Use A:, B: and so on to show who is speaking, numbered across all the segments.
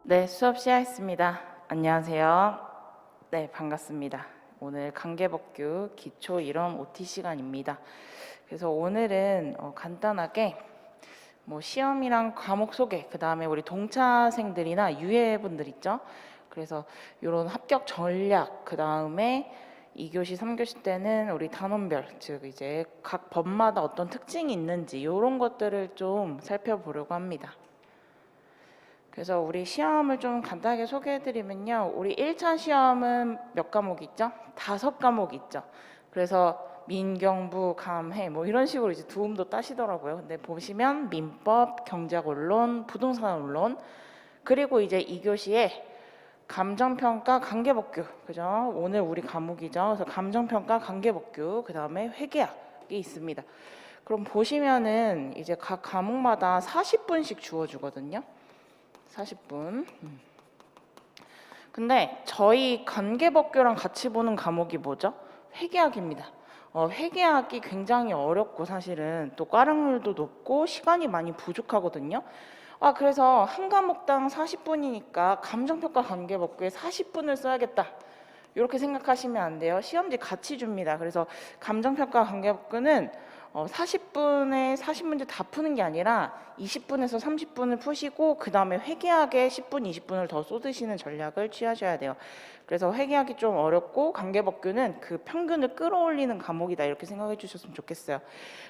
A: 네, 수업 시작했습니다. 안녕하세요. 네, 반갑습니다. 오늘 강계법규 기초 이론 OT 시간입니다. 그래서 오늘은 간단하게 시험이랑 과목 소개, 그 다음에 우리 동차생들이나 유예분들 있죠? 그래서 이런 합격 전략, 그 다음에 2교시, 3교시 때는 우리 단원별, 즉 이제 각 법마다 어떤 특징이 있는지 이런 것들을 좀 살펴보려고 합니다. 그래서 우리 시험을 좀 간단하게 소개해드리면요. 우리 1차 시험은 몇 과목 있죠? 5과목 있죠. 그래서 민경부, 감해 이런 식으로 이제 두음도 따시더라고요. 근데 보시면 민법, 경제학원론, 부동산원론, 그리고 이제 2교시에 감정평가, 관계법규, 그죠? 오늘 우리 과목이죠. 그래서 감정평가, 관계법규, 그 다음에 회계학이 있습니다. 그럼 보시면은 이제 각 과목마다 40분씩 주어주거든요. 40분. 근데 저희 관계법규랑 같이 보는 과목이 뭐죠? 회계학입니다. 회계학이 굉장히 어렵고 사실은 또 과락률도 높고 시간이 많이 부족하거든요. 그래서 한 과목당 40분이니까 감정평가 관계법규에 40분을 써야겠다. 이렇게 생각하시면 안 돼요. 시험지 같이 줍니다. 그래서 감정평가 관계법규는 40분에 40문제 다 푸는 게 아니라 20분에서 30분을 푸시고 그 다음에 회계학에 10분, 20분을 더 쏟으시는 전략을 취하셔야 돼요. 그래서 회계학이 좀 어렵고 관계법규는 그 평균을 끌어올리는 과목이다 이렇게 생각해 주셨으면 좋겠어요.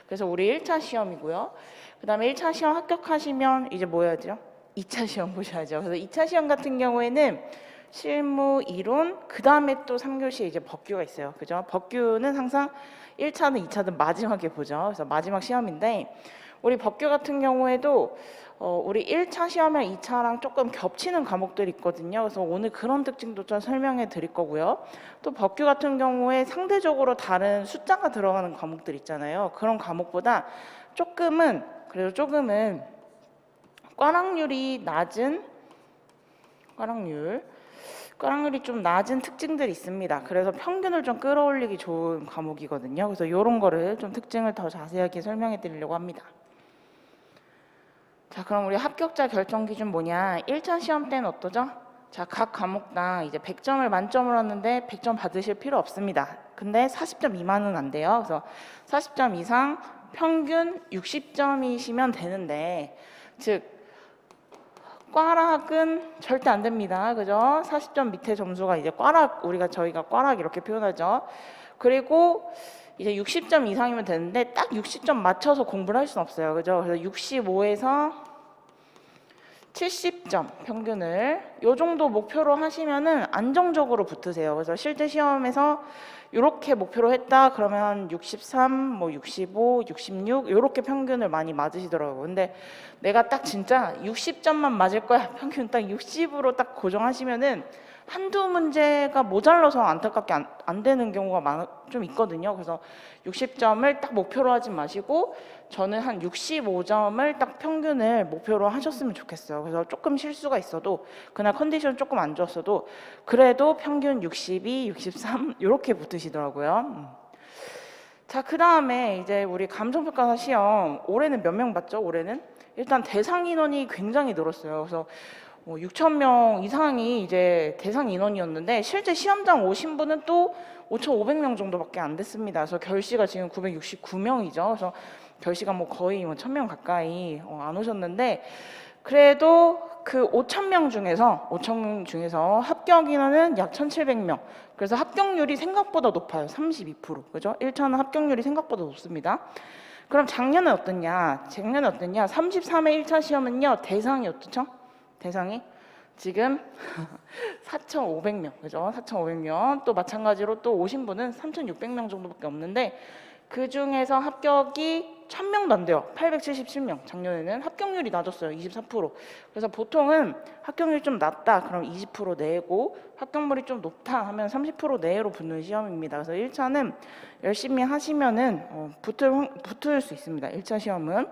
A: 그래서 우리 1차 시험이고요. 그 다음에 1차 시험 합격하시면 이제 뭐 해야 돼요? 2차 시험 보셔야죠. 그래서 2차 시험 같은 경우에는 실무, 이론, 그 다음에 또 3교시에 이제 법규가 있어요. 그죠? 법규는 항상 1차든 2차든 마지막에 보죠. 그래서 마지막 시험인데 우리 법규 같은 경우에도 우리 1차 시험이랑 2차랑 조금 겹치는 과목들이 있거든요. 그래서 오늘 그런 특징도 좀 설명해 드릴 거고요. 또 법규 같은 경우에 상대적으로 다른 숫자가 들어가는 과목들 있잖아요. 그런 과목보다 그래도 조금은 과락률이 낮은 과락률이 좀 낮은 특징들이 있습니다. 그래서 평균을 좀 끌어올리기 좋은 과목이거든요. 그래서 이런 거를 좀 특징을 더 자세하게 설명해 드리려고 합니다. 자, 그럼 우리 합격자 결정 기준 뭐냐? 1차 시험 때는 어떠죠? 자, 각 과목당 이제 100점을 만점을 하는데 100점 받으실 필요 없습니다. 근데 40점 미만은 안 돼요. 그래서 40점 이상 평균 60점이시면 되는데, 즉 과락은 절대 안 됩니다. 그죠? 40점 밑에 점수가 이제 저희가 과락 이렇게 표현하죠. 그리고 이제 60점 이상이면 되는데 딱 60점 맞춰서 공부를 할 수는 없어요. 그죠? 그래서 65에서 70점 평균을 요 정도 목표로 하시면은 안정적으로 붙으세요. 그래서 실제 시험에서 이렇게 목표로 했다 그러면 63, 65, 66 이렇게 평균을 많이 맞으시더라고요. 근데 내가 딱 진짜 60점만 맞을 거야. 평균 딱 60으로 딱 고정하시면은 한두 문제가 모자라서 안타깝게 안 되는 경우가 좀 있거든요. 그래서 60점을 딱 목표로 하지 마시고 저는 한 65점을 딱 평균을 목표로 하셨으면 좋겠어요. 그래서 조금 실수가 있어도 그날 컨디션 조금 안 좋았어도 그래도 평균 62, 63 이렇게 붙으시더라고요. 자, 그 다음에 이제 우리 감정평가 시험 올해는 몇 명 봤죠? 올해는 일단 대상 인원이 굉장히 늘었어요. 그래서 6,000명 이상이 이제 대상 인원이었는데 실제 시험장 오신 분은 또 5,500명 정도밖에 안 됐습니다. 그래서 결시가 지금 969명이죠. 그래서 결시가 거의 1,000명 가까이 안 오셨는데 그래도 그 5,000명 중에서 합격 인원은 약 1,700명. 그래서 합격률이 생각보다 높아요. 32%. 그죠? 1차는 합격률이 생각보다 높습니다. 그럼 작년에 어땠냐? 33회 1차 시험은요. 대상이 어떻죠? 대상이 지금 4,500명. 그죠? 4,500명. 또 마찬가지로 또 오신 분은 3,600명 정도밖에 없는데 그 중에서 합격이 1,000명도 안 돼요. 877명. 작년에는 합격률이 낮았어요. 24%. 그래서 보통은 합격률이 좀 낮다. 그럼 20% 내고 합격률이 좀 높다 하면 30% 내로 붙는 시험입니다. 그래서 1차는 열심히 하시면은 붙을 수 있습니다. 1차 시험은.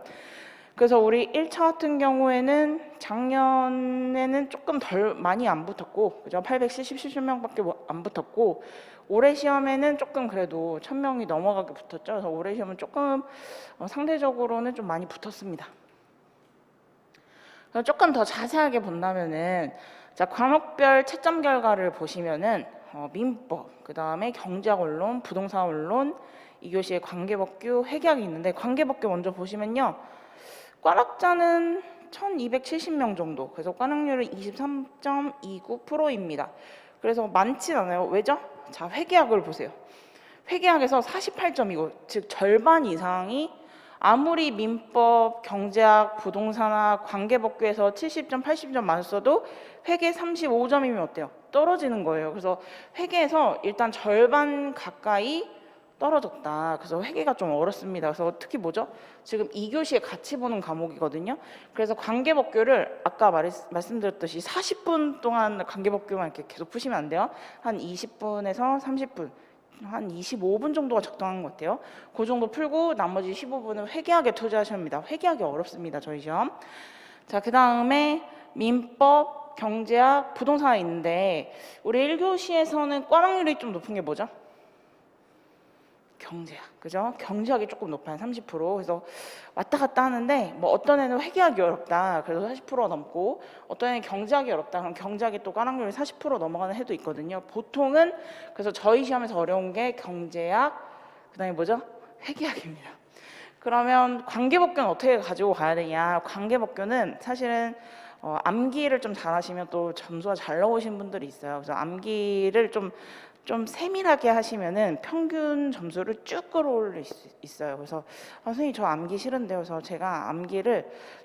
A: 그래서 우리 1차 같은 경우에는 작년에는 조금 덜 많이 안 붙었고, 그죠? 877명밖에 안 붙었고, 올해 시험에는 조금 그래도 1,000명이 넘어가게 붙었죠. 그래서 올해 시험은 조금 상대적으로는 좀 많이 붙었습니다. 조금 더 자세하게 본다면은 자, 과목별 채점 결과를 보시면은 민법, 그 다음에 경제학 원론, 부동산 원론, 2교시에 관계법규, 회계학이 있는데 관계법규 먼저 보시면요. 꽈락자는 1270명 정도, 그래서 꽈락률은 23.29%입니다. 그래서 많진 않아요. 왜죠? 자, 회계학을 보세요. 회계학에서 48점이고, 즉 절반 이상이 아무리 민법, 경제학, 부동산학, 관계법규에서 70점, 80점 맞았어도 회계 35점이면 어때요? 떨어지는 거예요. 그래서 회계에서 일단 절반 가까이 떨어졌다. 그래서 회계가 좀 어렵습니다. 그래서 특히 뭐죠? 지금 2교시에 같이 보는 과목이거든요. 그래서 관계법규를 아까 말씀드렸듯이 40분 동안 관계법규만 이렇게 계속 푸시면 안 돼요. 한 20분에서 30분. 한 25분 정도가 적당한 것 같아요. 그 정도 풀고 나머지 15분은 회계학에 투자하셔야 합니다. 회계학이 어렵습니다. 저희 시험. 자, 그 다음에 민법, 경제학, 부동산이 있는데 우리 1교시에서는 꽈락률이 좀 높은 게 뭐죠? 경제학, 그죠? 경제학이 조금 높아요. 30%. 그래서 왔다 갔다 하는데 뭐 어떤 애는 회계학이 어렵다. 그래서 40%가 넘고 어떤 애는 경제학이 어렵다. 그럼 경제학이 또 꽈락률이 40% 넘어가는 해도 있거든요. 보통은 그래서 저희 시험에서 어려운 게 경제학, 그다음에 뭐죠? 회계학입니다. 그러면 관계법규는 어떻게 가지고 가야 되냐? 관계법규는 사실은 암기를 좀 잘하시면 또 점수가 잘 나오신 분들이 있어요. 그래서 암기를 좀 세밀하게 하시면은 평균 점수를 쭉 끌어올릴 수 있어요. 그래서 선생님 저 암기 싫은데요. 그래서 제가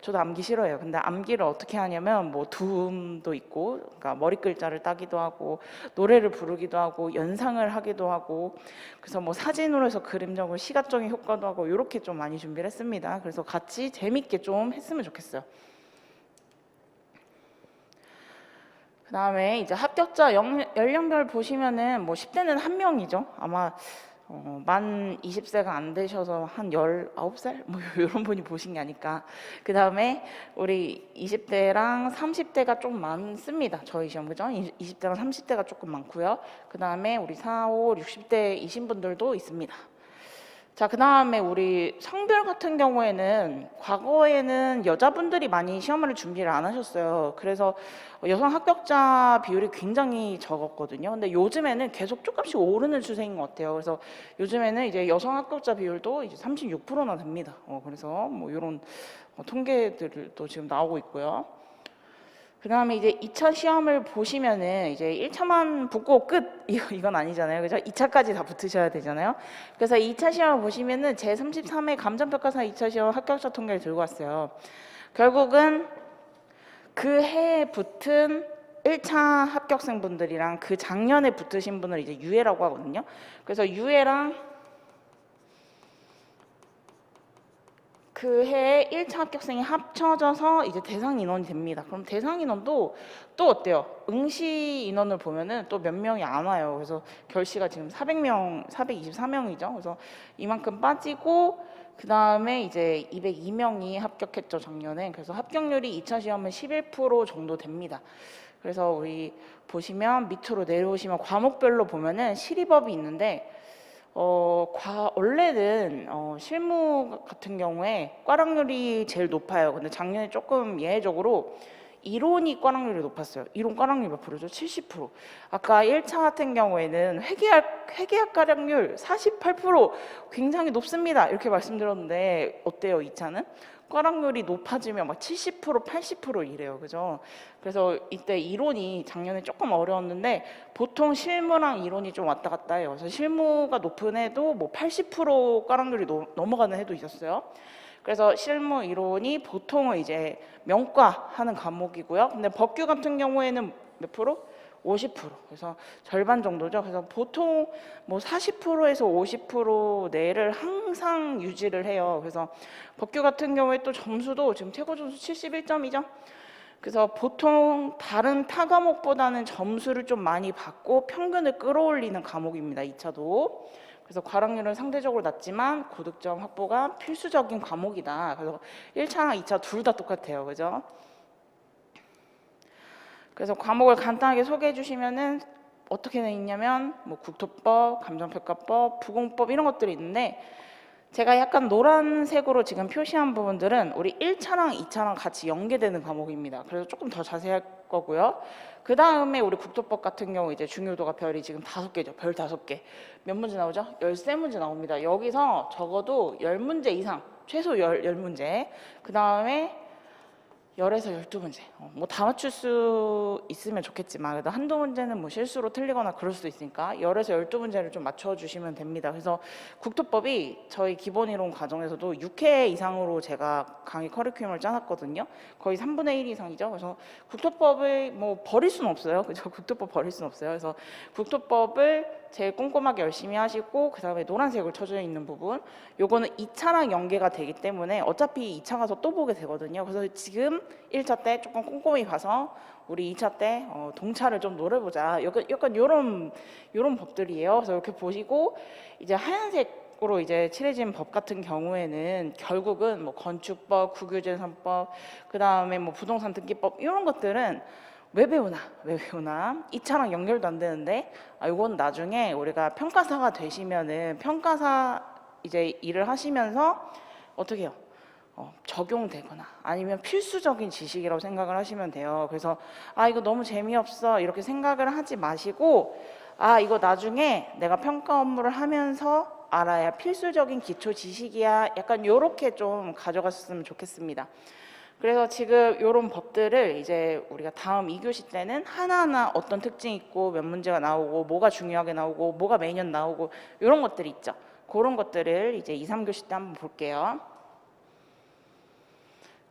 A: 저도 암기 싫어해요. 근데 암기를 어떻게 하냐면 뭐 두음도 있고, 그러니까 머리 글자를 따기도 하고, 노래를 부르기도 하고, 연상을 하기도 하고, 그래서 뭐 사진으로 해서 그림적으로 시각적인 효과도 하고 이렇게 좀 많이 준비를 했습니다. 그래서 같이 재밌게 좀 했으면 좋겠어요. 그 다음에 이제 합격자 연령별 보시면은 뭐 10대는 한 명이죠. 아마 만 20세가 안 되셔서 한 19살? 뭐 이런 분이 보신 게 아닐까. 그 다음에 우리 20대랑 30대가 좀 많습니다. 저희 시험, 그죠? 20대랑 30대가 조금 많고요. 그 다음에 우리 4, 5, 60대이신 분들도 있습니다. 자, 그 다음에 우리 성별 같은 경우에는 과거에는 여자분들이 많이 시험을 준비를 안 하셨어요. 그래서 여성 합격자 비율이 굉장히 적었거든요. 근데 요즘에는 계속 조금씩 오르는 추세인 것 같아요. 그래서 요즘에는 이제 여성 합격자 비율도 이제 36%나 됩니다. 그래서 뭐 이런 통계들도 지금 나오고 있고요. 그 다음에 이제 2차 시험을 보시면은 이제 1차만 붙고 끝 이건 아니잖아요. 그죠? 2차까지 다 붙으셔야 되잖아요. 그래서 2차 시험을 보시면은 제33회 감정평가사 2차 시험 합격자 통계를 들고 왔어요. 결국은 그 해에 붙은 1차 합격생분들이랑 그 작년에 붙으신 분을 이제 유예라고 하거든요. 그래서 유예랑 그 해에 1차 합격생이 합쳐져서 이제 대상 인원이 됩니다. 그럼 대상 인원도 또 어때요? 응시 인원을 보면은 또 몇 명이 안 와요. 그래서 결시가 지금 400명, 424명이죠. 그래서 이만큼 빠지고 그 다음에 이제 202명이 합격했죠, 작년에. 그래서 합격률이 2차 시험은 11% 정도 됩니다. 그래서 우리 보시면 밑으로 내려오시면 과목별로 보면은 실리법이 있는데 원래는 실무 같은 경우에 꽈락률이 제일 높아요. 근데 작년에 조금 예외적으로 이론이 꽈락률이 높았어요. 이론 꽈락률 몇 프로죠? 70%. 아까 1차 같은 경우에는 회계학 꽈락률 48% 굉장히 높습니다. 이렇게 말씀드렸는데 어때요, 2차는? 꽈락률이 높아지면 막 70%, 80% 이래요. 그죠? 그래서 이때 이론이 작년에 조금 어려웠는데 보통 실무랑 이론이 좀 왔다 갔다 해요. 그래서 실무가 높은 해도 뭐 80% 꽈락률이 넘어가는 해도 있었어요. 그래서 실무 이론이 보통은 이제 명과 하는 과목이고요. 근데 법규 같은 경우에는 몇 프로? 50%. 그래서 절반 정도죠. 그래서 보통 뭐 40%에서 50% 내를 항상 유지를 해요. 그래서 법규 같은 경우에 또 점수도 지금 최고 점수 71점이죠. 그래서 보통 다른 타 과목보다는 점수를 좀 많이 받고 평균을 끌어올리는 과목입니다. 2차도. 그래서 괄학률은 상대적으로 낮지만 고득점 확보가 필수적인 과목이다. 그래서 1차랑 2차 둘 다 똑같아요. 그죠? 그래서 과목을 간단하게 소개해 주시면은 어떻게 돼 있냐면 뭐 국토법, 감정평가법, 부공법 이런 것들이 있는데 제가 약간 노란색으로 지금 표시한 부분들은 우리 1차랑 2차랑 같이 연계되는 과목입니다. 그래서 조금 더 자세할 거고요. 그 다음에 우리 국토법 같은 경우 이제 중요도가 별이 지금 5개죠. 별 5개. 몇 문제 나오죠? 13문제 나옵니다. 여기서 적어도 10문제 이상, 최소 10문제. 그 다음에 10에서 12문제. 뭐 다 맞출 수 있으면 좋겠지만 그래도 한두 문제는 뭐 실수로 틀리거나 그럴 수도 있으니까 10에서 12문제를 좀 맞춰주시면 됩니다. 그래서 국토법이 저희 기본이론 과정에서도 6회 이상으로 제가 강의 커리큘럼을 짜놨거든요. 거의 3분의 1 이상이죠. 그래서 국토법을 뭐 버릴 수는 없어요. 그죠? 국토법 버릴 수는 없어요. 그래서 국토법을 제일 꼼꼼하게 열심히 하시고 그 다음에 노란색으로 쳐져 있는 부분 요거는 2차랑 연계가 되기 때문에 어차피 2차 가서 또 보게 되거든요. 그래서 지금 1차 때 조금 꼼꼼히 봐서 우리 2차 때 동차를 좀 노려보자. 약간 요런 법들이에요. 그래서 이렇게 보시고 이제 하얀색으로 이제 칠해진 법 같은 경우에는 결국은 뭐 건축법, 국유재산법, 그 다음에 뭐 부동산 등기법 이런 것들은 왜 배우나 2차랑 연결도 안 되는데 이건 나중에 우리가 평가사가 되시면은 평가사 이제 일을 하시면서 어떻게 해요? 적용되거나 아니면 필수적인 지식이라고 생각을 하시면 돼요. 그래서 이거 너무 재미없어 이렇게 생각을 하지 마시고 이거 나중에 내가 평가 업무를 하면서 알아야 필수적인 기초 지식이야. 약간 요렇게 좀 가져갔으면 좋겠습니다. 그래서 지금 이런 법들을 이제 우리가 다음 2교시 때는 하나하나 어떤 특징이 있고 몇 문제가 나오고 뭐가 중요하게 나오고 뭐가 매년 나오고 이런 것들이 있죠. 그런 것들을 이제 2, 3교시 때 한번 볼게요.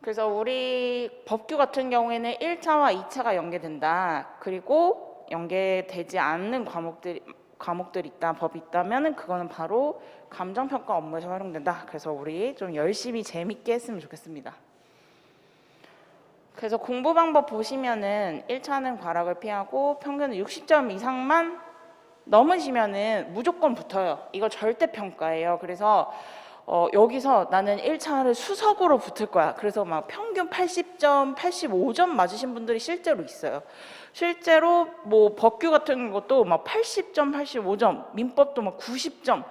A: 그래서 우리 법규 같은 경우에는 1차와 2차가 연계된다. 그리고 연계되지 않는 과목들이 있다, 법이 있다면 그거는 바로 감정평가 업무에서 활용된다. 그래서 우리 좀 열심히 재밌게 했으면 좋겠습니다. 그래서 공부 방법 보시면은 1차는 과락을 피하고 평균은 60점 이상만 넘으시면은 무조건 붙어요. 이거 절대 평가예요. 그래서 여기서 나는 1차를 수석으로 붙을 거야. 그래서 막 평균 80점, 85점 맞으신 분들이 실제로 있어요. 실제로 뭐 법규 같은 것도 막 80점, 85점, 민법도 막 90점,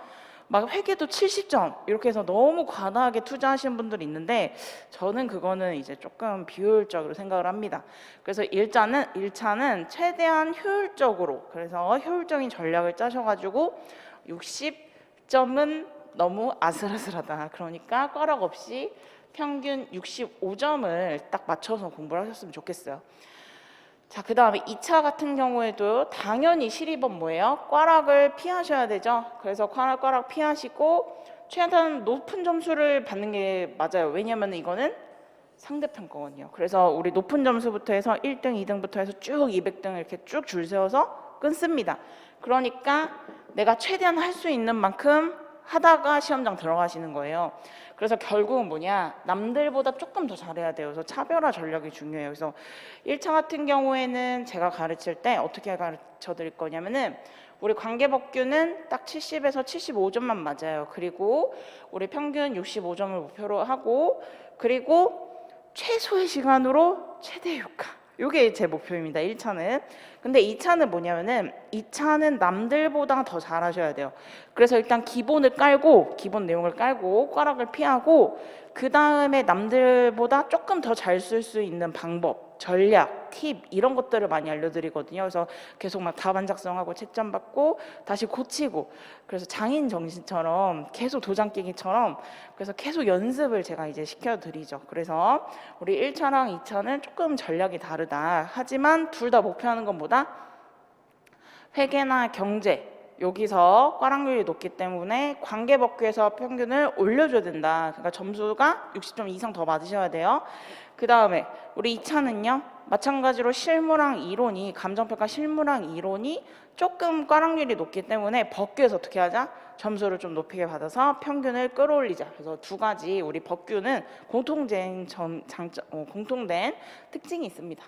A: 막 회계도 70점 이렇게 해서 너무 과다하게 투자하시는 분들이 있는데 저는 그거는 이제 조금 비효율적으로 생각을 합니다. 그래서 1차는 최대한 효율적으로 그래서 효율적인 전략을 짜셔가지고 60점은 너무 아슬아슬하다. 그러니까 꽈락 없이 평균 65점을 딱 맞춰서 공부를 하셨으면 좋겠어요. 자, 그 다음에 2차 같은 경우에도 당연히 실입은 뭐예요? 꽈락을 피하셔야 되죠. 그래서 꽈락 피하시고 최대한 높은 점수를 받는 게 맞아요. 왜냐하면 이거는 상대평가거든요. 그래서 우리 높은 점수부터 해서 1등, 2등부터 해서 쭉 200등 이렇게 쭉 줄 세워서 끊습니다. 그러니까 내가 최대한 할 수 있는 만큼 하다가 시험장 들어가시는 거예요. 그래서 결국은 뭐냐, 남들보다 조금 더 잘해야 돼요. 그래서 차별화 전략이 중요해요. 그래서 1차 같은 경우에는 제가 가르칠 때 어떻게 가르쳐 드릴 거냐면은 우리 관계법규는 딱 70에서 75점만 맞아요. 그리고 우리 평균 65점을 목표로 하고 그리고 최소의 시간으로 최대 효과. 이게 제 목표입니다. 1차는. 근데 2차는 뭐냐면은 2차는 남들보다 더 잘하셔야 돼요. 그래서 일단 기본 내용을 깔고 꽈락을 피하고 그 다음에 남들보다 조금 더 잘 쓸 수 있는 방법, 전략, 팁 이런 것들을 많이 알려드리거든요. 그래서 계속 막 답안 작성하고 채점 받고 다시 고치고 그래서 장인 정신처럼 계속 도장 깨기처럼 그래서 계속 연습을 제가 이제 시켜드리죠. 그래서 우리 1차랑 2차는 조금 전략이 다르다. 하지만 둘 다 목표하는 건 뭐다? 회계나 경제 여기서 꽈락률이 높기 때문에 관계법규에서 평균을 올려줘야 된다. 그러니까 점수가 60점 이상 더 맞으셔야 돼요. 그 다음에 우리 2차는요. 마찬가지로 실무랑 이론이 감정평가 실무랑 이론이 조금 꽈락률이 높기 때문에 법규에서 어떻게 하자? 점수를 좀 높게 받아서 평균을 끌어올리자. 그래서 두 가지 우리 법규는 공통된 특징이 있습니다.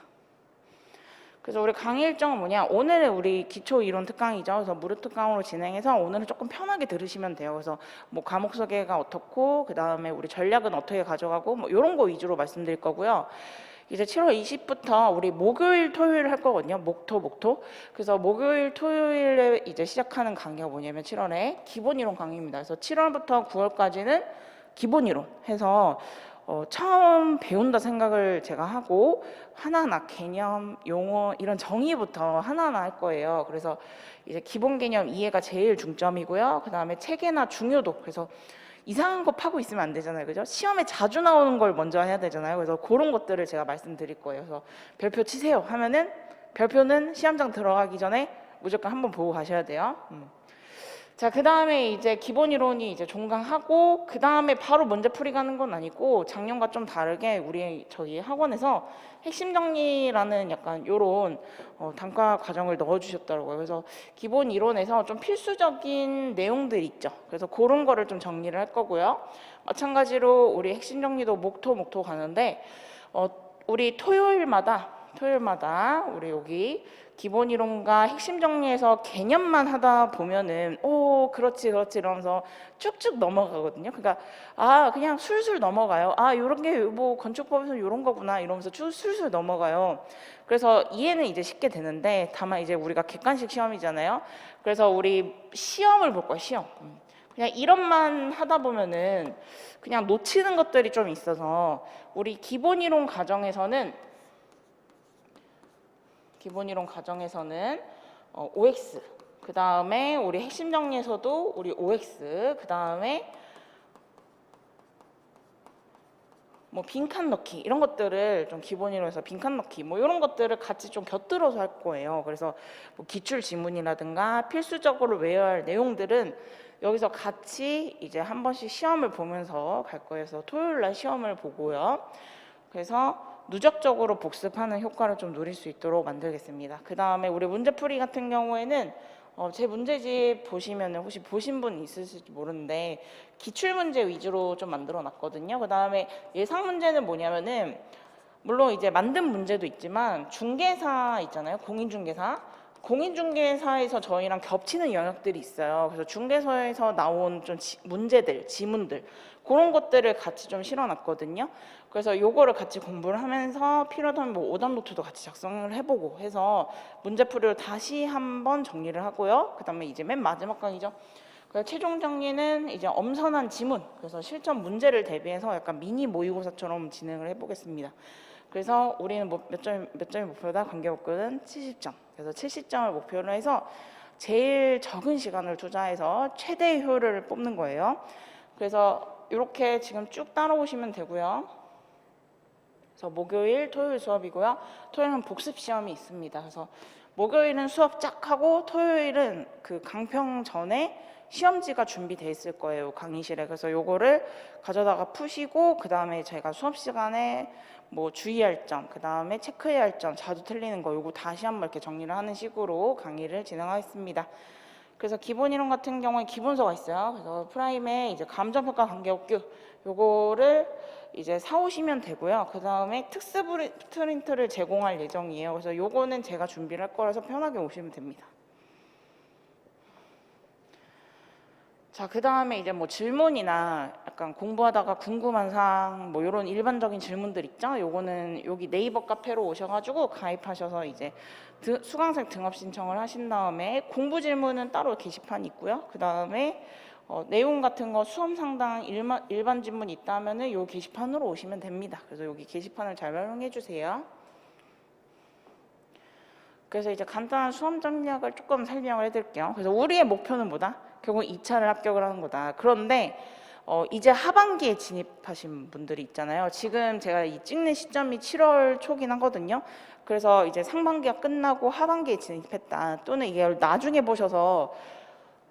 A: 그래서 우리 강의 일정은 뭐냐? 오늘은 우리 기초 이론 특강이죠. 그래서 무료 특강으로 진행해서 오늘은 조금 편하게 들으시면 돼요. 그래서 뭐 과목 소개가 어떻고, 그 다음에 우리 전략은 어떻게 가져가고, 뭐 이런 거 위주로 말씀드릴 거고요. 이제 7월 20부터 우리 목요일, 토요일 할 거거든요. 목토. 그래서 목요일, 토요일에 이제 시작하는 강의가 뭐냐면 7월에 기본 이론 강의입니다. 그래서 7월부터 9월까지는 기본 이론 해서 처음 배운다 생각을 제가 하고 하나하나 개념, 용어 이런 정의부터 하나하나 할 거예요. 그래서 이제 기본 개념 이해가 제일 중점이고요. 그 다음에 체계나 중요도. 그래서 이상한 거 파고 있으면 안 되잖아요. 그죠? 시험에 자주 나오는 걸 먼저 해야 되잖아요. 그래서 그런 것들을 제가 말씀드릴 거예요. 그래서 별표 치세요 하면은 별표는 시험장 들어가기 전에 무조건 한번 보고 가셔야 돼요. 자, 그 다음에 이제 기본 이론이 이제 종강하고 그 다음에 바로 문제풀이 가는 건 아니고 작년과 좀 다르게 우리 저희 학원에서 핵심 정리라는 약간 요런 단과 과정을 넣어주셨더라고요. 그래서 기본 이론에서 좀 필수적인 내용들 있죠. 그래서 그런 거를 좀 정리를 할 거고요. 마찬가지로 우리 핵심 정리도 목토 가는데 우리 토요일마다 우리 여기 기본 이론과 핵심 정리해서 개념만 하다 보면은 그렇지 이러면서 쭉쭉 넘어가거든요. 그러니까 그냥 술술 넘어가요. 요런 게 뭐 건축법에서 요런 거구나 이러면서 술술 넘어가요. 그래서 이해는 이제 쉽게 되는데 다만 이제 우리가 객관식 시험이잖아요. 그래서 우리 시험을 볼 거예요. 시험. 그냥 이론만 하다 보면은 그냥 놓치는 것들이 좀 있어서 우리 기본 이론 과정에서는 OX, 그 다음에 우리 핵심 정리에서도 우리 OX, 그 다음에 뭐 빈칸 넣기 이런 것들을 좀 기본으로 해서 빈칸 넣기 뭐 이런 것들을 같이 좀 곁들여서 할 거예요. 그래서 뭐 기출 지문이라든가 필수적으로 외워야 할 내용들은 여기서 같이 이제 한 번씩 시험을 보면서 갈 거예요. 그래서 토요일 날 시험을 보고요. 그래서 누적적으로 복습하는 효과를 좀 누릴 수 있도록 만들겠습니다. 그 다음에 우리 문제풀이 같은 경우에는 제 문제집 보시면 혹시 보신 분 있으실지 모르는데 기출문제 위주로 좀 만들어 놨거든요. 그 다음에 예상 문제는 뭐냐면은 물론 이제 만든 문제도 있지만 중개사 있잖아요. 공인중개사에서 저희랑 겹치는 영역들이 있어요. 그래서 중개사에서 나온 좀 문제들, 지문들 그런 것들을 같이 좀 실어놨거든요. 그래서 요거를 같이 공부를 하면서 필요하다면 뭐 오답 노트도 같이 작성을 해보고 해서 문제풀이를 다시 한번 정리를 하고요. 그 다음에 이제 맨 마지막 강의죠. 그래서 최종 정리는 이제 엄선한 지문, 그래서 실전 문제를 대비해서 약간 미니 모의고사처럼 진행을 해보겠습니다. 그래서 우리는 몇 점이 목표다? 관계복근은 70점. 그래서 70점을 목표로 해서 제일 적은 시간을 투자해서 최대의 효율을 뽑는 거예요. 그래서 이렇게 지금 쭉 따라오시면 되고요. 그래서 목요일, 토요일 수업이고요. 토요일은 복습 시험이 있습니다. 그래서 목요일은 수업 쫙 하고 토요일은 그 강평 전에 시험지가 준비돼 있을 거예요. 강의실에. 그래서 요거를 가져다가 푸시고 그 다음에 제가 수업 시간에 뭐 주의할 점, 그 다음에 체크해야 할 점, 자주 틀리는 거 요거 다시 한번 이렇게 정리를 하는 식으로 강의를 진행하겠습니다. 그래서 기본 이론 같은 경우에 기본서가 있어요. 그래서 프라임에 이제 감정평가 관계법규 요거를 이제 사오시면 되고요. 그 다음에 특수 프린트를 제공할 예정이에요. 그래서 요거는 제가 준비를 할 거라서 편하게 오시면 됩니다. 자, 그 다음에 이제 뭐 질문이나 약간 공부하다가 궁금한 사항 뭐 이런 일반적인 질문들 있죠. 요거는 여기 네이버 카페로 오셔가지고 가입하셔서 이제 수강생 등업 신청을 하신 다음에 공부 질문은 따로 게시판이 있고요. 그 다음에 내용 같은 거 수험 상당 일반 질문 있다면은 요 게시판으로 오시면 됩니다. 그래서 여기 게시판을 잘 활용해 주세요. 그래서 이제 간단한 수험 전략을 조금 설명을 해드릴게요. 그래서 우리의 목표는 뭐다? 결국 2차를 합격을 하는 거다. 그런데 이제 하반기에 진입하신 분들이 있잖아요. 지금 제가 이 찍는 시점이 7월 초긴 하거든요. 그래서 이제 상반기가 끝나고 하반기에 진입했다. 또는 이게 나중에 보셔서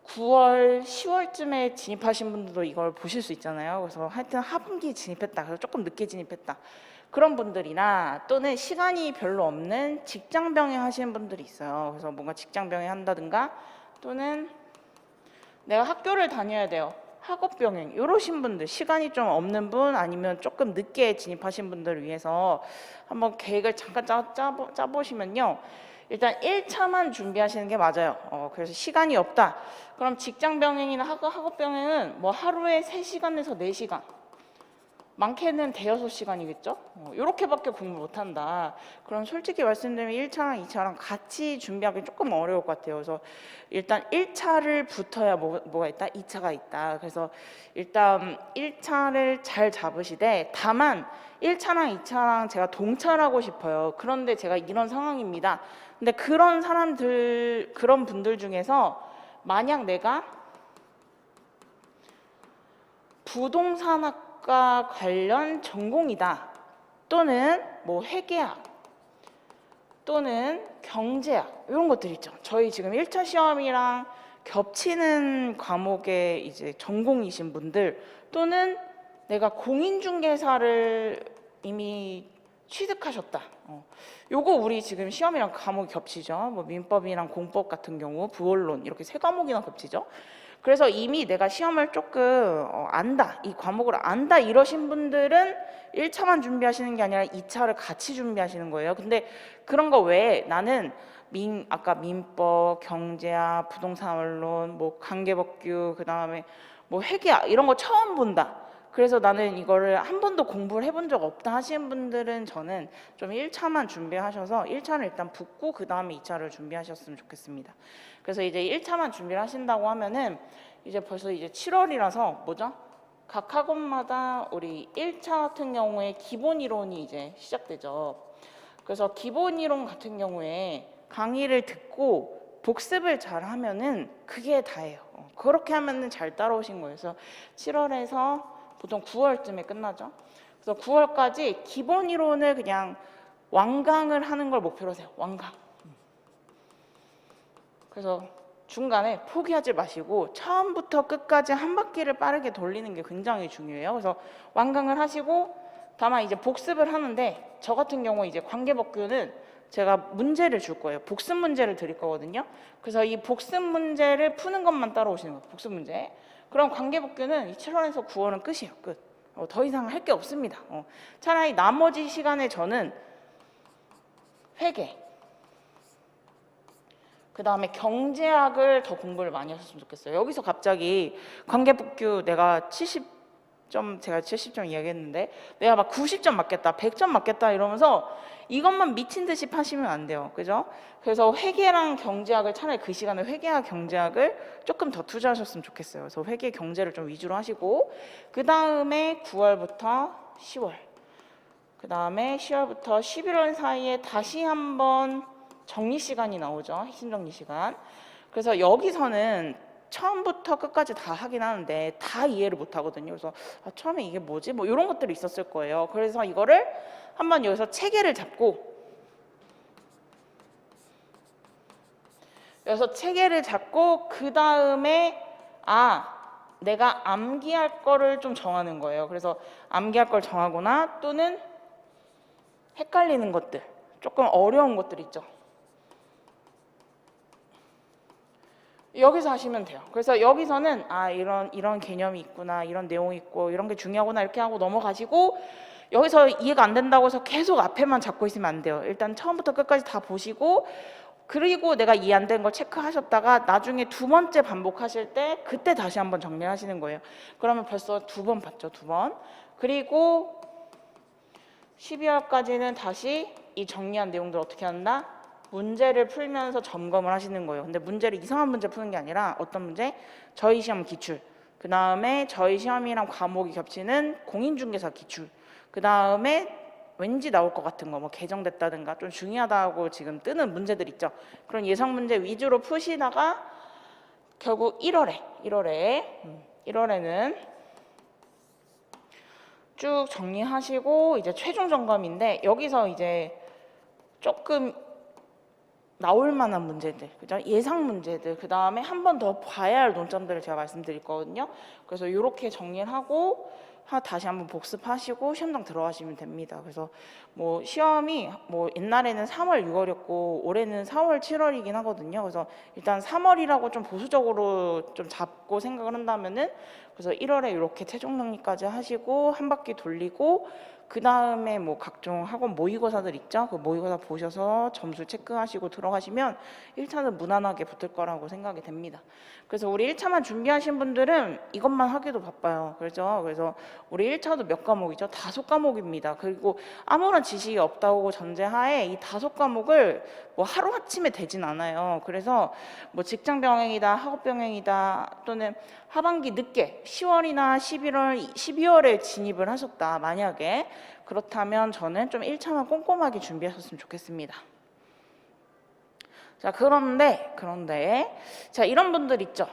A: 9월, 10월쯤에 진입하신 분들도 이걸 보실 수 있잖아요. 그래서 하여튼 하반기에 진입했다. 그래서 조금 늦게 진입했다. 그런 분들이나 또는 시간이 별로 없는 직장 병행 하시는 분들이 있어요. 그래서 뭔가 직장 병행 한다든가 또는 내가 학교를 다녀야 돼요. 학업 병행 이러신 분들, 시간이 좀 없는 분 아니면 조금 늦게 진입하신 분들을 위해서 한번 계획을 잠깐 짜보시면요. 일단 1차만 준비하시는 게 맞아요. 그래서 시간이 없다. 그럼 직장 병행이나 학업 병행은 뭐 하루에 3시간에서 4시간. 많게는 대여섯 시간이겠죠? 이렇게밖에 공부 못한다. 그럼 솔직히 말씀드리면 1차랑 2차랑 같이 준비하기 조금 어려울 것 같아요. 그래서 일단 1차를 붙어야 뭐가 있다? 2차가 있다. 그래서 일단 1차를 잘 잡으시되 다만 1차랑 2차랑 제가 동차하고 싶어요. 그런데 제가 이런 상황입니다. 근데 그런 사람들, 그런 분들 중에서 만약 내가 부동산학과 관련 전공이다 또는 뭐 회계학 또는 경제학 이런 것들 있죠. 저희 지금 1차 시험이랑 겹치는 과목의 이제 전공이신 분들 또는 내가 공인중개사를 이미 취득하셨다. 요거 우리 지금 시험이랑 과목이 겹치죠. 뭐 민법이랑 공법 같은 경우 부원론 이렇게 3과목이나 겹치죠. 그래서 이미 내가 시험을 조금 안다, 이 과목을 안다 이러신 분들은 1차만 준비하시는 게 아니라 2차를 같이 준비하시는 거예요. 근데 그런 거 외에 나는 아까 민법, 경제학, 부동산원론, 뭐 관계법규, 그 다음에 뭐 회계학 이런 거 처음 본다. 그래서 나는 이거를 한 번도 공부를 해본 적 없다 하시는 분들은 저는 좀 1차만 준비하셔서 1차를 일단 붙고 그 다음에 2차를 준비하셨으면 좋겠습니다. 그래서 이제 1차만 준비를 하신다고 하면은 이제 벌써 이제 7월이라서 뭐죠? 각 학원마다 우리 1차 같은 경우에 기본 이론이 이제 시작되죠. 그래서 기본 이론 같은 경우에 강의를 듣고 복습을 잘 하면은 그게 다예요. 그렇게 하면은 잘 따라오신 거예요. 그래서 7월에서 보통 9월쯤에 끝나죠. 그래서 9월까지 기본 이론을 그냥 완강을 하는 걸 목표로 하세요. 완강. 그래서 중간에 포기하지 마시고 처음부터 끝까지 한 바퀴를 빠르게 돌리는 게 굉장히 중요해요. 그래서 완강을 하시고 다만 이제 복습을 하는데 저 같은 경우 이제 관계법규는 제가 문제를 줄 거예요. 복습 문제를 드릴 거거든요. 그래서 이 복습 문제를 푸는 것만 따라오시는 거예요. 복습 문제. 그럼 관계법규는 7월에서 9월은 끝이에요. 끝. 더 이상 할 게 없습니다. 차라리 나머지 시간에 저는 회계, 그 다음에 경제학을 더 공부를 많이 하셨으면 좋겠어요. 여기서 갑자기 관계법규 내가 70점, 제가 70점 이야기했는데 내가 막 90점 맞겠다, 100점 맞겠다 이러면서 이것만 미친 듯이 파시면 안 돼요. 그죠? 그래서 회계랑 경제학을 차라리 그 시간에 회계와 경제학을 조금 더 투자하셨으면 좋겠어요. 그래서 회계 경제를 좀 위주로 하시고 그 다음에 9월부터 10월 그 다음에 10월부터 11월 사이에 다시 한번 정리 시간이 나오죠. 핵심 정리 시간. 그래서 여기서는 처음부터 끝까지 다 하긴 하는데 다 이해를 못 하거든요. 그래서 처음에 이게 뭐지? 뭐 이런 것들이 있었을 거예요. 그래서 이거를 한번 여기서 체계를 잡고 그 다음에 내가 암기할 거를 좀 정하는 거예요. 그래서 암기할 걸 정하거나 또는 헷갈리는 것들, 조금 어려운 것들 있죠. 여기서 하시면 돼요. 그래서 여기서는 이런 개념이 있구나, 이런 내용이 있고 이런 게 중요하구나 이렇게 하고 넘어가시고 여기서 이해가 안 된다고 해서 계속 앞에만 잡고 있으면 안 돼요. 일단 처음부터 끝까지 다 보시고 그리고 내가 이해 안 된 걸 체크하셨다가 나중에 2번째 반복하실 때 그때 다시 한번 정리하시는 거예요. 그러면 벌써 2번 봤죠, 2번. 그리고 12월까지는 다시 이 정리한 내용들 어떻게 한다? 문제를 풀면서 점검을 하시는 거예요. 근데 문제를 이상한 문제 푸는 게 아니라 어떤 문제? 저희 시험 기출. 그 다음에 저희 시험이랑 과목이 겹치는 공인중개사 기출. 그 다음에 왠지 나올 것 같은 거, 뭐 개정됐다든가 좀 중요하다고 지금 뜨는 문제들 있죠. 그런 예상 문제 위주로 푸시다가 결국 1월에는 쭉 정리하시고 이제 최종 점검인데 여기서 이제 조금 나올 만한 문제들, 그죠? 예상 문제들, 그 다음에 한 번 더 봐야 할 논점들을 제가 말씀드릴 거거든요. 그래서 이렇게 정리를 하고 다시 한번 복습하시고 시험장 들어가시면 됩니다. 그래서 뭐 시험이 뭐 옛날에는 3월, 6월이었고 올해는 4월, 7월이긴 하거든요. 그래서 일단 3월이라고 좀 보수적으로 좀 잡고 생각을 한다면은 그래서 1월에 이렇게 최종 정리까지 하시고 한 바퀴 돌리고 그 다음에 뭐 각종 학원 모의고사들 있죠. 그 모의고사 보셔서 점수 체크하시고 들어가시면 1차는 무난하게 붙을 거라고 생각이 됩니다. 그래서 우리 1차만 준비하신 분들은 이것만 하기도 바빠요. 그래서 우리 1차도 몇 과목이죠? 5과목입니다. 그리고 아무런 지식이 없다고 전제하에 이 5과목을 뭐 하루아침에 되진 않아요. 그래서 뭐 직장병행이다, 학업병행이다, 또는 하반기 늦게 10월이나 11월, 12월에 진입을 하셨다. 만약에 그렇다면 저는 좀 1차만 꼼꼼하게 준비하셨으면 좋겠습니다. 자, 그런데 자, 이런 분들 있죠.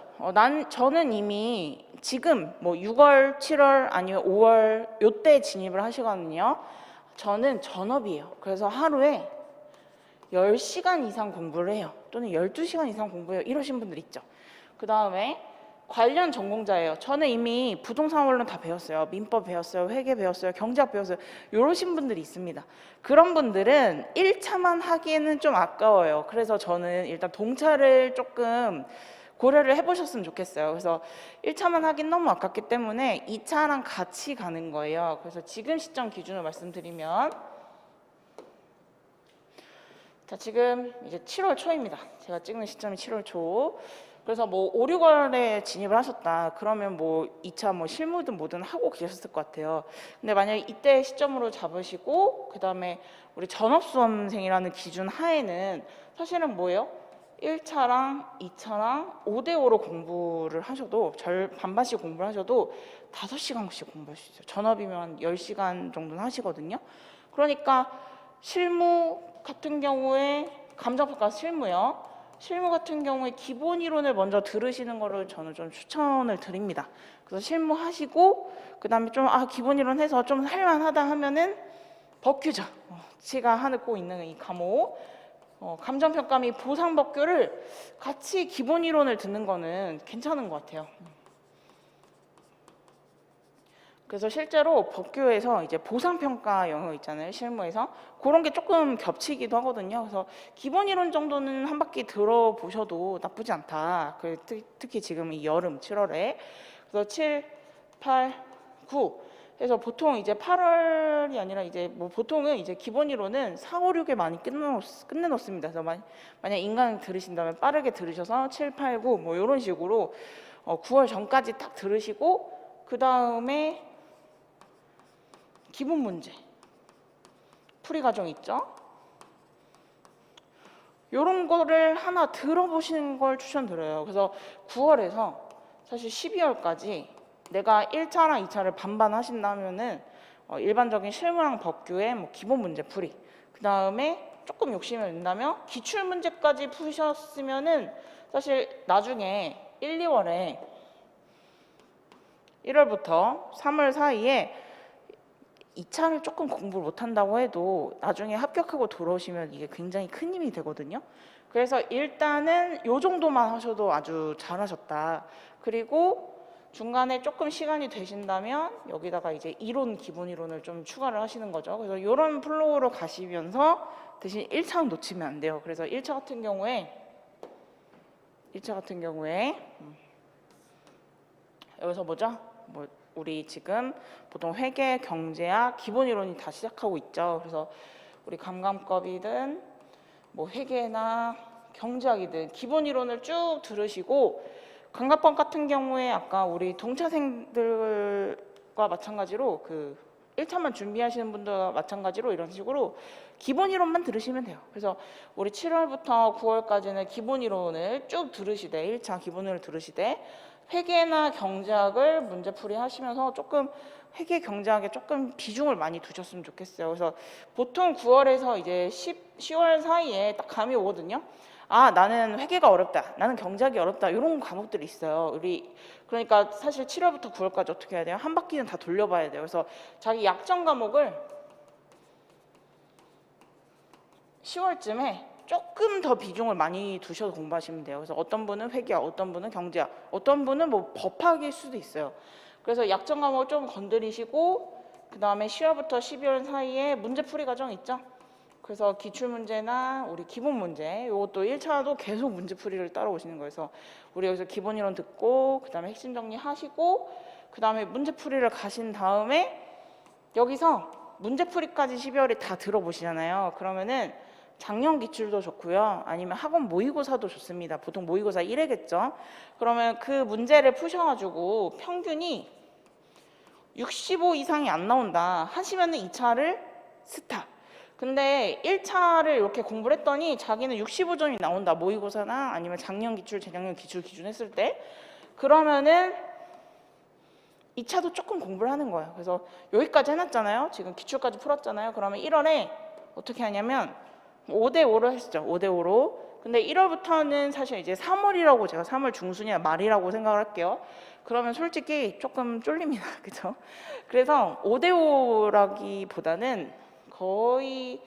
A: 저는 이미 지금 뭐 6월, 7월 아니면 5월 요때 진입을 하시거든요. 저는 전업이에요. 그래서 하루에 10시간 이상 공부를 해요. 또는 12시간 이상 공부해요. 이러신 분들 있죠. 그 다음에 관련 전공자예요. 저는 이미 부동산 원론 다 배웠어요. 민법 배웠어요. 회계 배웠어요. 경제학 배웠어요. 이러신 분들이 있습니다. 그런 분들은 1차만 하기에는 좀 아까워요. 그래서 저는 일단 동차를 조금 고려를 해보셨으면 좋겠어요. 그래서 1차만 하긴 너무 아깝기 때문에 2차랑 같이 가는 거예요. 그래서 지금 시점 기준으로 말씀드리면 자, 지금 이제 7월 초입니다. 제가 찍는 시점이 7월 초. 그래서 뭐 5, 6월에 진입을 하셨다. 그러면 뭐 2차 뭐 실무든 뭐든 하고 계셨을 것 같아요. 근데 만약에 이때 시점으로 잡으시고 그다음에 우리 전업수험생이라는 기준 하에는 사실은 뭐예요? 1차랑 2차랑 5대5로 공부를 하셔도 반반씩 공부를 하셔도 5시간씩 공부할 수 있어요. 전업이면 10시간 정도는 하시거든요. 그러니까 실무 같은 경우에 감정평가 실무요. 실무 같은 경우에 기본 이론을 먼저 들으시는 거를 저는 좀 추천을 드립니다. 그래서 실무 하시고 그다음에 좀 기본 이론 해서 좀 할만하다 하면은 법규죠. 제가 하늘 꼭 있는 이 과목 감정평가 및 보상법규를 같이 기본 이론을 듣는 거는 괜찮은 것 같아요. 그래서 실제로 법규에서 이제 보상평가 영역 있잖아요. 실무에서 그런 게 조금 겹치기도 하거든요. 그래서 기본 이론 정도는 한 바퀴 들어보셔도 나쁘지 않다. 특히 지금 이 여름 7월에 그래서 7, 8, 9 그래서 보통 이제 8월이 아니라 이제 뭐 보통은 이제 기본 이론은 4, 5, 6에 많이 끝내놓습니다. 그래서 만약 인강 들으신다면 빠르게 들으셔서 7, 8, 9 뭐 이런 식으로 9월 전까지 딱 들으시고 그 다음에 기본 문제, 풀이 과정 있죠? 이런 거를 하나 들어보시는 걸 추천드려요. 그래서 9월에서 사실 12월까지 내가 1차랑 2차를 반반 하신다면은 일반적인 실무랑 법규의 뭐 기본 문제 풀이, 그 다음에 조금 욕심을 낸다면 기출 문제까지 푸셨으면은 사실 나중에 1, 2월에 1월부터 3월 사이에 2차를 조금 공부를 못한다고 해도 나중에 합격하고 들어오시면 이게 굉장히 큰 힘이 되거든요. 그래서 일단은 요 정도만 하셔도 아주 잘하셨다. 그리고 중간에 조금 시간이 되신다면 여기다가 이제 이론, 기본 이론을 좀 추가를 하시는 거죠. 그래서 이런 플로우로 가시면서 대신 1차는 놓치면 안 돼요. 그래서 1차 같은 경우에 여기서 뭐죠? 우리 지금 보통 회계, 경제학, 기본 이론이 다 시작하고 있죠. 그래서 우리 감감법이든 뭐 회계나 경제학이든 기본 이론을 쭉 들으시고 감감법 같은 경우에 아까 우리 동차생들과 마찬가지로 그 1차만 준비하시는 분들과 마찬가지로 이런 식으로 기본 이론만 들으시면 돼요. 그래서 우리 7월부터 9월까지는 기본 이론을 쭉 들으시되 1차 기본 이론을 들으시되 회계나 경제학을 문제풀이 하시면서 조금 회계 경제학에 조금 비중을 많이 두셨으면 좋겠어요. 그래서 보통 9월에서 이제 10월 사이에 딱 감이 오거든요. 나는 회계가 어렵다. 나는 경제학이 어렵다. 이런 과목들이 있어요. 그러니까 사실 7월부터 9월까지 어떻게 해야 돼요? 한 바퀴는 다 돌려봐야 돼요. 그래서 자기 약점 과목을 10월쯤에 조금 더 비중을 많이 두셔서 공부하시면 돼요. 그래서 어떤 분은 회계학, 어떤 분은 경제학, 어떤 분은 뭐 법학일 수도 있어요. 그래서 약점 과목을 좀 건드리시고 그 다음에 10월부터 12월 사이에 문제풀이 과정 있죠. 그래서 기출문제나 우리 기본 문제 이것도 1차도 계속 문제풀이를 따라오시는 거예요. 그래서 우리 여기서 기본 이론 듣고 그 다음에 핵심 정리하시고 그 다음에 문제풀이를 가신 다음에 여기서 문제풀이까지 12월에 다 들어보시잖아요. 그러면은 작년 기출도 좋고요. 아니면 학원 모의고사도 좋습니다. 보통 모의고사 1회겠죠. 그러면 그 문제를 푸셔가지고 평균이 65 이상이 안 나온다 하시면은 2차를 스탑. 근데 1차를 이렇게 공부를 했더니 자기는 65점이 나온다. 모의고사나 아니면 작년 기출, 재작년 기출 기준했을 때. 그러면은 2차도 조금 공부를 하는 거예요. 그래서 여기까지 해놨잖아요. 지금 기출까지 풀었잖아요. 그러면 1월에 어떻게 하냐면 5대5로 했죠. 5대5로. 근데 1월부터는 사실 이제 3월이라고 제가 3월 중순이나 말이라고 생각을 할게요. 그러면 솔직히 조금 쫄립니다. 그죠? 그래서 5대5라기보다는 거의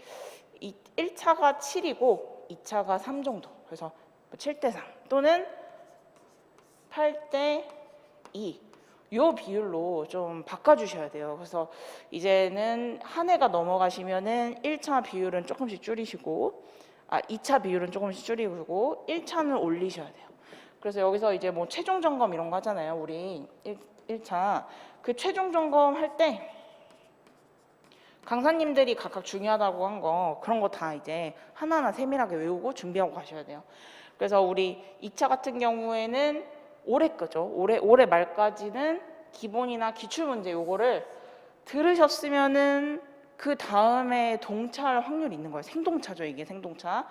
A: 1차가 7이고 2차가 3 정도. 그래서 7대3 또는 8대2 요 비율로 좀 바꿔주셔야 돼요. 그래서 이제는 한 해가 넘어가시면은 1차 비율은 조금씩 줄이시고 2차 비율은 조금씩 줄이고 1차는 올리셔야 돼요. 그래서 여기서 이제 뭐 최종 점검 이런 거 하잖아요. 우리 1차 그 최종 점검 할 때 강사님들이 각각 중요하다고 한 거 그런 거 다 이제 하나하나 세밀하게 외우고 준비하고 가셔야 돼요. 그래서 우리 2차 같은 경우에는 올해 거죠. 올해 말까지는 기본이나 기출 문제 요거를 들으셨으면은 그 다음에 동차할 확률이 있는 거예요. 생동차죠, 이게 생동차.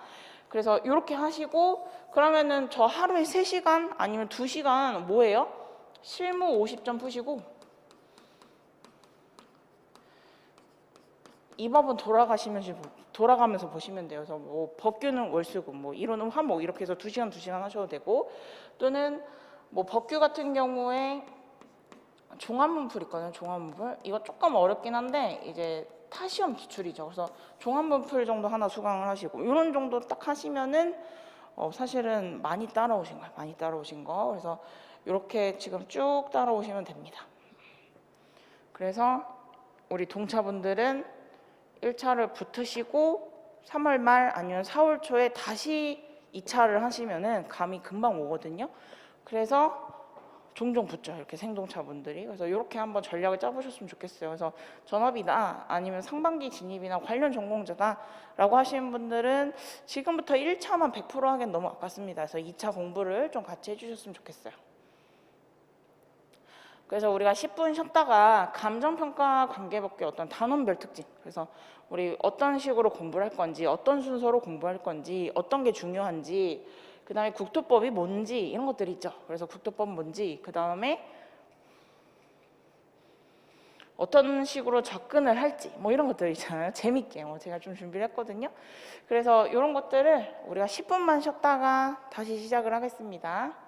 A: 그래서 이렇게 하시고 그러면은 저 하루에 3시간 아니면 2시간 뭐예요? 실무 50점 푸시고 이 법은 돌아가면서 보시면 돼요. 그래서 뭐 법규는 월수금, 뭐 이론은 화목 이렇게 해서 2시간 하셔도 되고 또는 뭐 법규 같은 경우에 종합문풀 있거든요. 종합문풀 이거 조금 어렵긴 한데 이제 타시험 기출이죠. 그래서 종합문풀 정도 하나 수강을 하시고 이런 정도 딱 하시면은 사실은 많이 따라오신 거예요. 많이 따라오신 거. 그래서 이렇게 지금 쭉 따라오시면 됩니다. 그래서 우리 동차분들은 1차를 붙으시고 3월 말 아니면 4월 초에 다시 2차를 하시면은 감이 금방 오거든요. 그래서 종종 붙죠. 이렇게 생동차분들이. 그래서 이렇게 한번 전략을 짜보셨으면 좋겠어요. 그래서 전업이다 아니면 상반기 진입이나 관련 전공자다라고 하시는 분들은 지금부터 1차만 100% 하기엔 너무 아깝습니다. 그래서 2차 공부를 좀 같이 해주셨으면 좋겠어요. 그래서 우리가 10분 쉬었다가 감정평가 관계법규 어떤 단원별 특징 그래서 우리 어떤 식으로 공부를 할 건지 어떤 순서로 공부할 건지 어떤 게 중요한지 그 다음에 국토법이 뭔지 이런 것들이 있죠. 그래서 국토법 뭔지 그 다음에 어떤 식으로 접근을 할지 뭐 이런 것들 있잖아요. 재밌게 제가 좀 준비를 했거든요. 그래서 이런 것들을 우리가 10분만 쉬었다가 다시 시작을 하겠습니다.